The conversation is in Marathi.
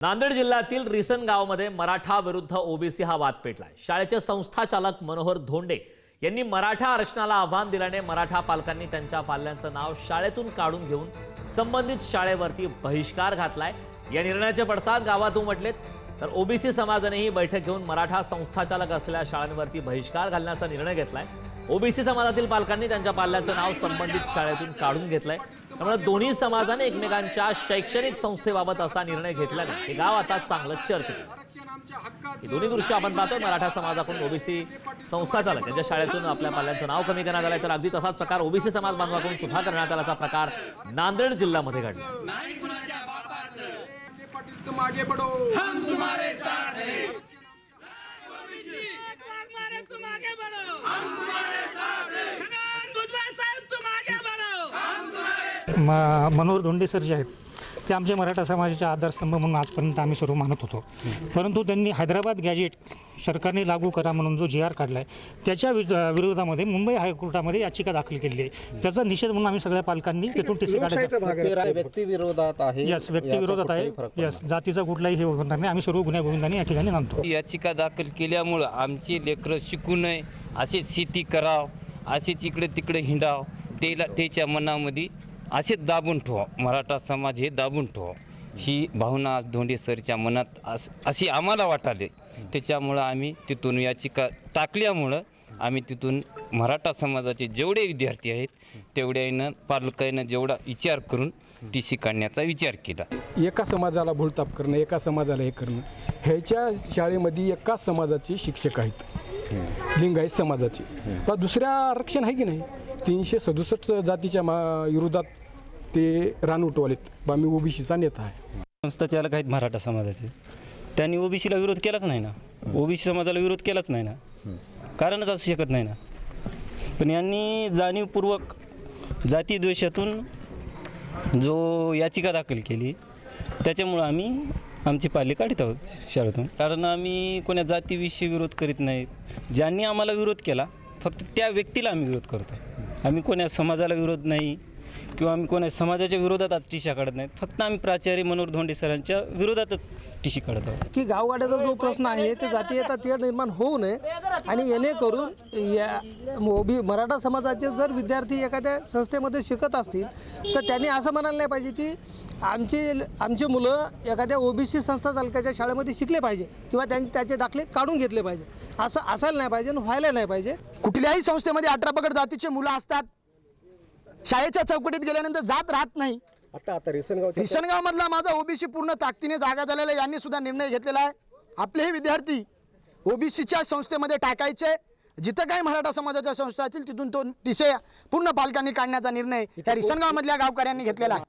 नांदेड जिल्ह्यातील रिसन गावामध्ये मराठा विरुद्ध ओबीसी हा वाद पेटलाय। शाळेचे संस्थाचालक मनोहर धोंडे यांनी मराठा आरक्षणाला आव्हान दिल्याने मराठा पालकांनी त्यांच्या पाल्यांचं नाव शाळेतून काढून घेऊन संबंधित शाळेवरती बहिष्कार घातलाय। या निर्णयाचे पडसाद गावात उमटलेत, तर ओबीसी समाजानेही बैठक घेऊन मराठा संस्थाचालक असलेल्या शाळांवरती बहिष्कार घालण्याचा निर्णय घेतलाय। ओबीसी समाजातील पालकांनी त्यांच्या पाल्याचं नाव संबंधित शाळेतून काढून घेतलंय। त्यामुळे दोन्ही समाजाने एकमेकांच्या शैक्षणिक संस्थेबाबत असा निर्णय घेतल्याने हे गाव आता चांगलं चर्चेत आहे। ही दोन्ही दृश्य आपण पाहतोय। मराठा समाजाकडून ओबीसी संस्थाचालक यांच्या शाळेतून आपल्या पाल्यांचं नाव कमी करण्यात आलंय, तर अगदी तसाच प्रकार ओबीसी समाज बांधवाकडून सुद्धा करण्यात आल्याचा प्रकार नांदेड जिल्ह्यामध्ये घडला। मनोहर धोंडे सर जे आहेत ते आमचे मराठा समाजाचे आधारस्तंभ म्हणून आजपर्यंत आम्ही सर्व मानत होतो, परंतु त्यांनी हैदराबाद गॅजेट सरकारने लागू करा म्हणून जो जी आर काढला आहे त्याच्या विरोधामध्ये मुंबई हायकोर्टामध्ये याचिका दाखल केली आहे। त्याचा निषेध म्हणून आम्ही सगळ्या पालकांनी तिथून टीसी काढायचा व्यक्तिविरोधात आहे। यस, व्यक्तिविरोधात आहे। यस, जातीचा कुठलाही हे होणार नाही। आम्ही सर्व गुन्हे गोविंदाने या ठिकाणी नांदतो। याचिका दाखल केल्यामुळं आमची लेकरं शिकू नये, असेच शेती कराव, असेच इकडे तिकडे हिंडाव, त्याच्या मनामध्ये असे दाबून ठेवा, मराठा समाज हे दाबून ठेवा, ही भावना धोंडे सरच्या मनात अशी आम्हाला वाटाले। त्याच्यामुळं आम्ही तिथून याचिका टाकल्यामुळं आम्ही तिथून मराठा समाजाचे जेवढे विद्यार्थी आहेत तेवढ्यानं पालकांना जेवढा विचार करून टीसी काढण्याचा विचार केला। एका समाजाला भूलताप करणं, एका समाजाला हे करणं, ह्याच्या शाळेमध्ये एका समाजाचे शिक्षक आहेत, लिंगायत समाजाचे, पण दुसऱ्या आरक्षण आहे की नाही। 367 जातीच्या विरोधात ते रान उठवलेत। मी ओबीसीचा नेता आहे। संस्थाचालक आहेत मराठा समाजाचे, त्यांनी ओबीसीला विरोध केलाच नाही ना, ओबीसी समाजाला विरोध केलाच नाही ना, कारणच असू शकत नाही ना। पण यांनी जाणीवपूर्वक जाती द्वेषातून जो याचिका दाखल केली त्याच्यामुळं आम्ही आमची पाल्य काढत आहोत शाळेतून। कारण आम्ही कोणा जातीविषयी विरोध करीत नाहीत। ज्यांनी आम्हाला विरोध केला फक्त त्या व्यक्तीला आम्ही विरोध करतो। आम्ही कोणा समाजाला विरोध नाही किंवा आम्ही कोणा समाजाच्या विरोधात आज टीशा काढत नाहीत, फक्त आम्ही प्राचार्य मनोहर धोंडे सरांच्या विरोधातच टीशी काढत आहोत। की गावगाड्याचा जो प्रश्न आहे ते जातीयता ते निर्माण होऊ नये आणि येणेकरून या मराठा समाजाचे जर विद्यार्थी एखाद्या संस्थेमध्ये शिकत असतील तर त्यांनी असं म्हणायला नाही पाहिजे की आमची मुलं एखाद्या ओबीसी संस्था चालकाच्या शाळेमध्ये शिकले पाहिजे किंवा त्याचे दाखले काढून घेतले पाहिजे, असं असायला नाही पाहिजे, व्हायला नाही पाहिजे। कुठल्याही संस्थेमध्ये 18 पगड जातीचे मुलं असतात, शाळेच्या चौकटीत गेल्यानंतर जात राहत नाही। आता रिसनगाव मधला माझा ओबीसी पूर्ण ताकदीने जागा झालेला, यांनी सुद्धा निर्णय घेतलेला आहे आपलेही विद्यार्थी ओबीसीच्या संस्थेमध्ये टाकायचे। जिथं काही मराठा समाजाच्या संस्था असतील तिथून तो टीसी पूर्ण पालकांनी काढण्याचा निर्णय या रिसनगाव मधल्या गावकऱ्यांनी घेतलेला आहे।